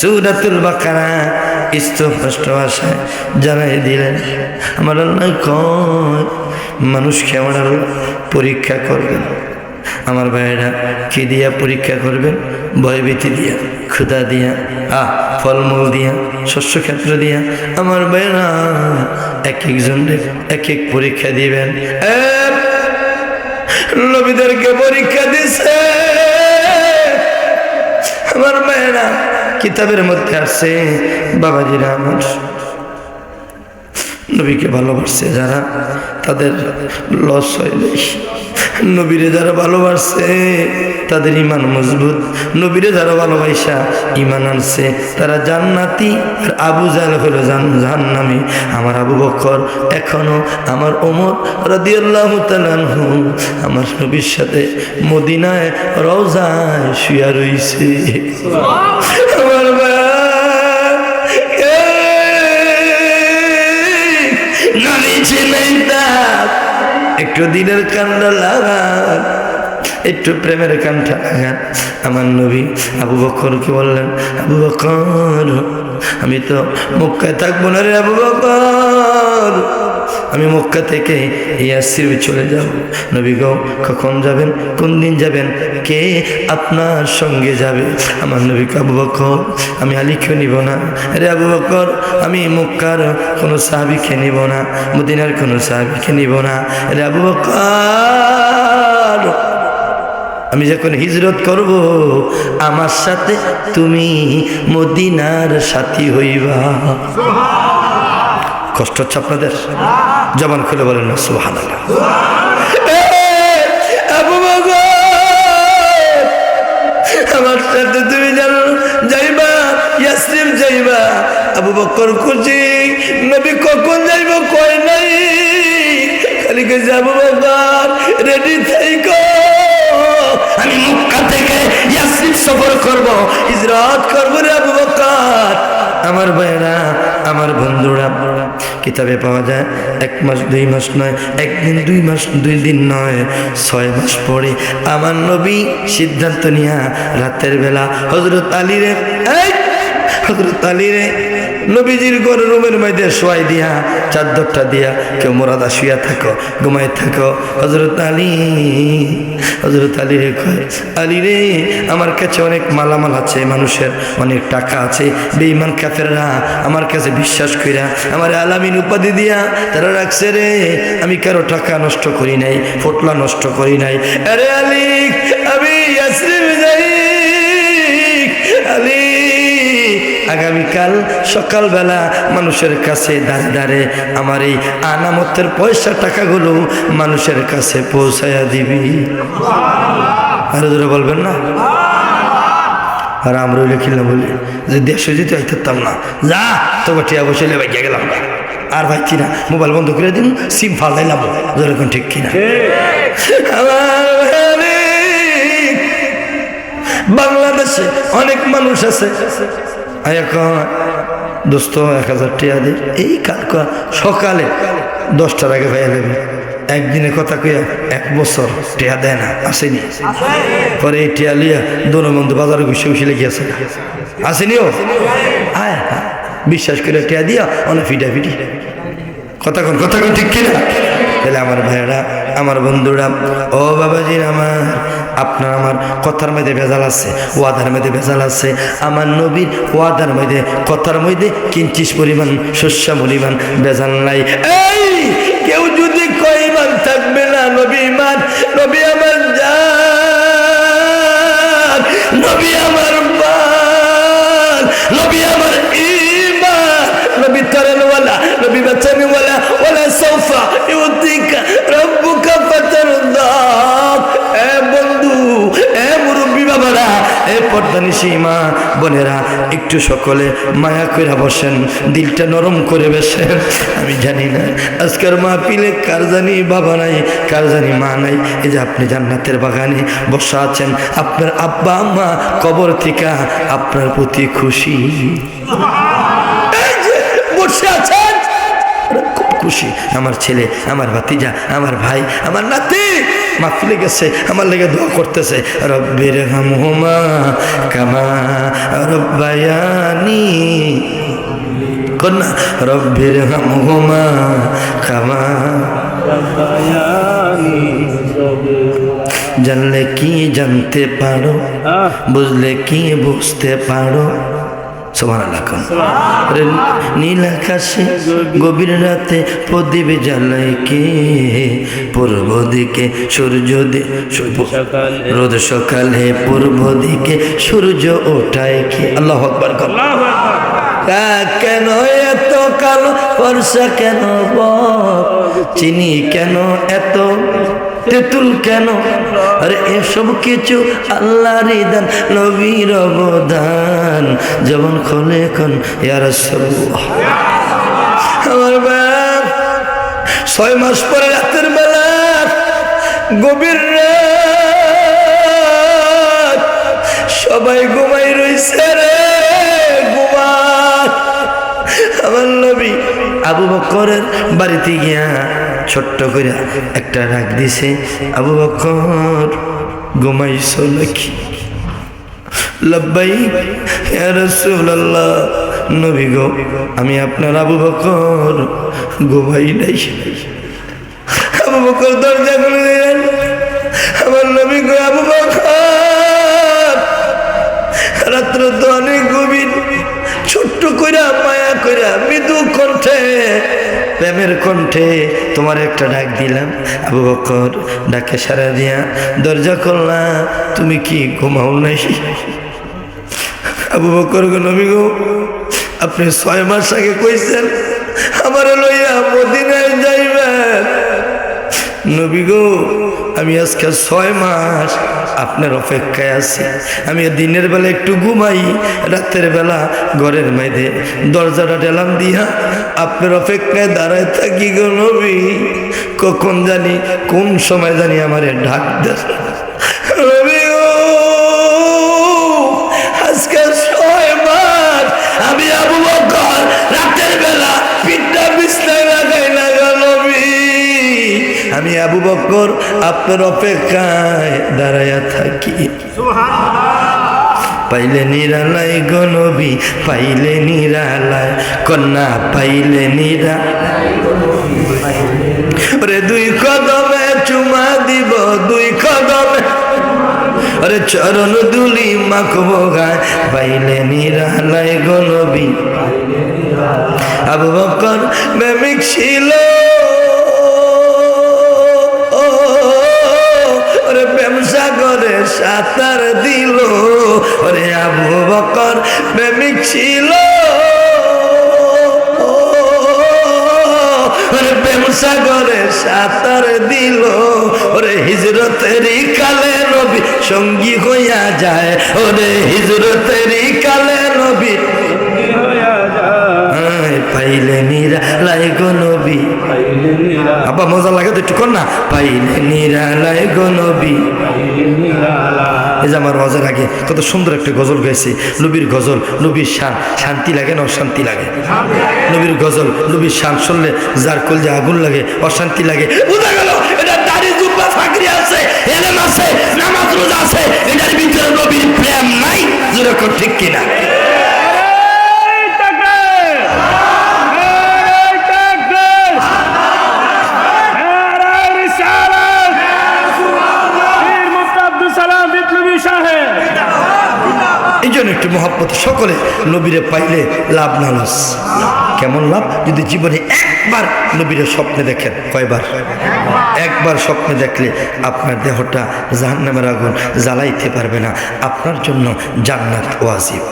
সূরাতুল বাকারা স্পষ্ট ভাষায় জানাই দিলেন। আমার আল্লাহ কয় মানুষকে আমার আল্লাহ পরীক্ষা করবেন। আমার ভাইয়েরা কি দিয়া পরীক্ষা করবেন? ভয়ভীতি দিয়া, ক্ষুধা দিয়া, ফলমূল দিয়া, শস্য ক্ষেত্র দিয়া। আমার ভাইয়েরা এক একজনের এক এক পরীক্ষা দিবেন। নবীদেরকে পরীক্ষা দিছে। আমার ভাইয়েরা কিতাবের মধ্যে আছে, বাবাজিরা আমার নবীকে ভালোবাসছে যারা তাদের লস হয় বেশি। নবীরে যারা ভালোবাসছে তাদের ইমান মজবুত। নবীরে যারা ভালোবাসা ইমান আনছে তারা জান্নাতি। আর আবু জাহেল হলো জাহান্নামী। আমার আবু বকর এখনো আমার ওমর রাদিয়াল্লাহু তাআলা আনহু আমার নবীর সাথে মদিনায় রওজায় শুয়ে রইছে। আমার একটু দিনের কান্না লাগান, একটু প্রেমের কান্না লাগান। আমার নবী আবু বকরকে বললেন, আবু বকর আমি তো মক্কায় থাকবো না রে আবু বকর, আমি মক্কা থেকে ইয়াসরিব চলে যাব। নবী গো কখন যাবেন? কোন দিন যাবেন? কে আপনার সঙ্গে যাবে? আমার নবী আবু বকর আমি আলীকে নিব না রে আবু বকর, আমি মক্কার কোনো সাহাবীকে নিব না, মদিনার কোনো সাহাবীকে নিব না রে আবু বকর। আমি যখন হিজরত করব আমার সাথে তুমি মদিনার সাথী হইবা। কষ্ট হচ্ছে আপনাদের? জবান খুলে বলেন না সুবহানাল্লাহ। আবু বকর আমার সাথে তুমি যাইবা, ইয়াসরিব যাইবা। আবু বকর খুশি। নবী কখন যাইব কয় নাই, খালি কইছে আবু বকর রেডি থাইকো, আমি মক্কা থেকে ইয়াসরিব সফর করব, হিজরত করব রে আবু বকর। আমার ভাইরা আমার বন্ধুরা কিতাবে পাওয়া যায় 1 মাস 2 মাস নয়, 1 দিন 2 মাস 2 দিন নয়, 6 মাস পরে আমার নবী সিদ্ধান্ত নিয়া রাতের বেলা হযরত আলীরে নবীজির ঘরের রুমের মধ্যে শোয়াই দিয়া চাদরটা দিয়া কেউ মোরাদা শুয়া থাকো, ঘুমাই থাকো। হযরত আলী রে কয়, আলী রে আমার কাছে অনেক মালামাল আছে, মানুষের অনেক টাকা আছে। বেঈমান কাফেররা আমার কাছে বিশ্বাস কইরা আমার আলামিন উপাধি দিয়া তারা রাখছে রে। আমি কারো টাকা নষ্ট করি নাই, ফটলা নষ্ট করি নাই। আরে আলী আমি ইয়াসরিব যাই। আলী আগামীকাল সকালবেলা মানুষের কাছে দাঁড়ে দাঁড়ে আমার এই আনামতের পয়সা টাকাগুলো মানুষের কাছে পৌঁছায়া দিবি। আরো জোরে বলবেন না? আর আমরা লিখিলাম বলি যে দেশে যেতে আইতাম না, যা তোকে টিয়া বসে বাইকে গেলাম আর ভাই কিনা মোবাইল বন্ধ করে দিন, সিম ফালাইলাম। যেরকম ঠিক কিনা? বাংলাদেশে অনেক মানুষ আছে দোস্ত 1000 টাকা দে, এই কালকা সকালে 10টার আগে ভাইয়া দেবে। একদিনে কথা কইয়া 1 বছর টিয়া দেয় না, আসেনি। পরে এই টিয়া লিয়া দোনো বন্ধু বাজারে ঘুষে ঘুষে লেগেছে, আসেনিও। হ্যাঁ বিশ্বাস করে টিয়া দিয়া অনেক ফিটাফিটি কথা কোন ঠিক কিনা? তাহলে আমার ভাইয়েরা আমার বন্ধুরা ও বাবাজি আমার, আপনার আমার কথার মধ্যে ভেজাল আছে, ওয়াদার মধ্যে ভেজাল আছে। আমার নবীর ওয়াদার মধ্যে কথার মধ্যে কিঞ্চিত পরিমাণ শস্য পরিমাণ ভেজাল নাই। এই কেউ যদি কয় ইমান থাকবে না, নবী ইমান, নবী আমার জান, নবী আমার বাল, নবী আমার ইমান, নবী তারানওয়ালা, নবী বাঁচানেওয়ালা, ওয়ালা সাউফা ইউতিকা রাব্বুকা ফাতারদা। এ বন্ধু, এ মুরব্বী বাবারা, এ পর্দানিশী মা বোনেরা, একটু সকলে মায়া করে বসেন, দিলটা নরম করে বসেন। আমি জানি না আজকের মাহফিলে কার জানি বাবা নাই, কার জানি মা নাই। এই যে আপনি জান্নাতের বাগানে বসা আছেন, আপনার আব্বা আম্মা কবর থেকে আপনার প্রতি খুশি। এই যে বসে আছেন, খুশি, আমার ছেলে, আমার ভাতিজা, আমার ভাই, আমার নাতি মাহফিলে গেছে, আমার লেগে দোয়া করতেছে, রব্বির হামহুমা কামা রব্বায়ানি, কন্যা রব্বির হামহুমা কামা রব্বায়ানি। জানলে কি জানতে পারো, বুঝলে কি বুঝতে পারো। নীল আকাশে গভীর রাতে প্রদীপ জ্বালায় কে, পূর্ব দিকে সূর্য রোদ সকালে পূর্ব দিকে সূর্য ওঠায় কে। আল্লাহু আকবার। কেন এত কালো বর্ষা, কেন চিনি, কেন এত তেঁতুল, কেন আরে এসব কিছু আল্লাহর দান, নবীর অবদান। যেমন খোলে কোন ইয়া রাসূলুল্লাহ। আমার বাপ 6 মাস পরে রাতের বেলা গভীর রাত, সবাই ঘুমাই রইছে রে, ঘুমা। আমার নবী আবু বকরের বাড়িতে গিয়া ছোট্ট করে একটা ডাক দিছে, আবু বকর ঘুমাইছো নাকি? লাব্বাইক ইয়া রাসূলুল্লাহ। নবী গো, আমি আপনার আবু বকর, ঘুমাই নাই। আবু বকর দরজা খুলে দিলেন। আমার নবী গো, আবু বকর, রাত্র তো অনেক গভীর, ছোট্ট কইরা মায়া কইরা মৃদু কণ্ঠে, প্রেমের কণ্ঠে তোমার একটা ডাক দিলাম। আবু বকর ডাকে সাড়া দিয়া দরজা খুললাম, তুমি কি ঘুমাও নাই? আবু বকর গো, নবী গো, আপনি 6 মাস আগে কইছেন আমার লইয়া মদিনায় যাইবেন। নবী গো, আমি আজকে 6 মাস আপনার অপেক্ষায় আছি। আমি দিনের বেলা একটু ঘুমাই, রাতের বেলা ঘরের মধ্যে দরজাটা ঠেলাম দিয়া আপনার অপেক্ষায় দাঁড়ায় থাকি গো নবী। কখন জানি, কোন সময় জানি আমারে ডাক দেন। নবী গো, আজকে 6 মাস আমি আবু বকর রাতের বেলা পিঠটা বিছনায় লাগাই না গো নবী। আমি আবু বকর আপনার অপেক্ষায় দাঁড়াইয়া থাকি। পাইলে নিরালায় গো নবী, পাইলে নিরালায়, কন্যা পাইলে নিরালায়। ওরে 2 কদমে চুমা দিব, 2 কদমে, ওরে চরণ দুলি মাখবো গায়, পাইলে নিরালায় গো নবী। আবু বকর প্রেমিক ছিল, ওরে প্রেম সাগরে সাঁতার দিল। ওরে আবু বকর প্রেমিক ছিল, ওরে প্রেম সাগরে সাঁতার দিল। ওরে হিজরতেরই কালে নবী সঙ্গী হইয়া যায়, ওরে হিজরতেরই কালে নবী পাইলে নিরালায় গো নবী। আব্বা মজা লাগে তো একটু কর না, পাইলে নিরালায় গো নবী। এই যে আমার হজের আগে কত সুন্দর একটা গজল গাইছে, নবীর গজল, নবীর শান। শান্তি লাগে না অশান্তি লাগে? নবীর গজল, নবীর শান শুনলে যার কলজে আগুন লাগে, অশান্তি লাগে। বুঝা গেল এটা দাড়ি জুব্বা ফাকরি আছে, এলেম আছে, নামাজ রোজা আছে, এটার ভিতরে নবীর প্রেম নাই। যেরকম ঠিক কিনা? এই জন্য একটু মহব্বত, সকলে নবীরে পাইলে লাভ না লস। কেমন লাভ? যদি জীবনে একবার নবীরে স্বপ্নে দেখেন। কয়বার? একবার স্বপ্নে দেখলে আপনার দেহটা জাহান্নামের আগুন জ্বালাইতে পারবে না, আপনার জন্য জান্নাত ওয়াজিব।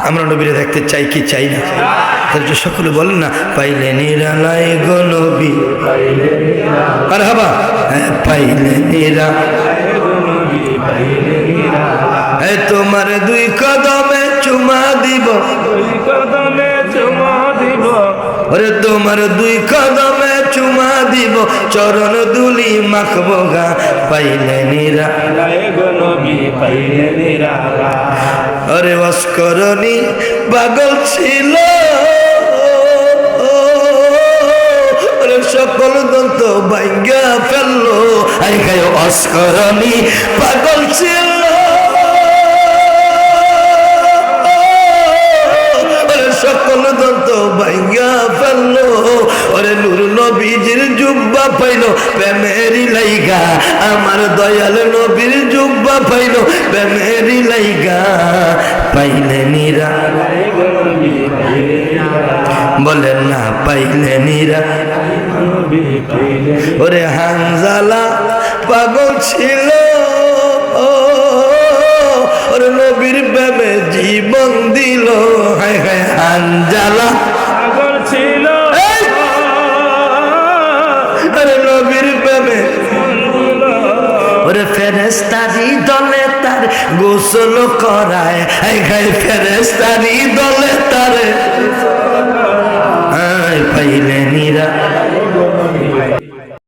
আমরা নবীরে দেখতে চাই কি চাই না? তাহলে সকলে বলেন না, পাইলে নিরালায় গো নবী। আর হাবা, পাইলে নিরালায় গো নবী, পাইলে নিরালায়। তোমার 2 কদমে চুমা দিব, 2 কদমে চুমা দিব। ওরে তোমার 2 কদমে চুমা দিব, চরণ দুলি মাখবো গা, পাইলে নিরালায় গো নবী, পাইলে নিরালায়। ওরে ওয়াসকরণী পাগল ছিল, দন্ত ভাঙ্গা ফেললো আই গায় অস্করণী পাগল ছিল সকল দন্ত ভাঙ্গা ফেললো ওরে নূর নবীজির জুব্বা পাইলো প্রেমেরি লাইগা আমার দয়াল নবীর জুব্বা পাইলো প্রেমেরি লাইগা পাইলে নিরা বলেন না পাইলে নিরা ওরে হানজালা পাগল ছিল ওরে নবীর প্রেমে জীবন দিল হায় হায় হানজালা পাগল ছিল ওরে নবীর প্রেমে ওরে ফেরেশতারি দলে তার গোসল করায় হায় হায় ফেরেশতারি দলে তার পাইলে নিরা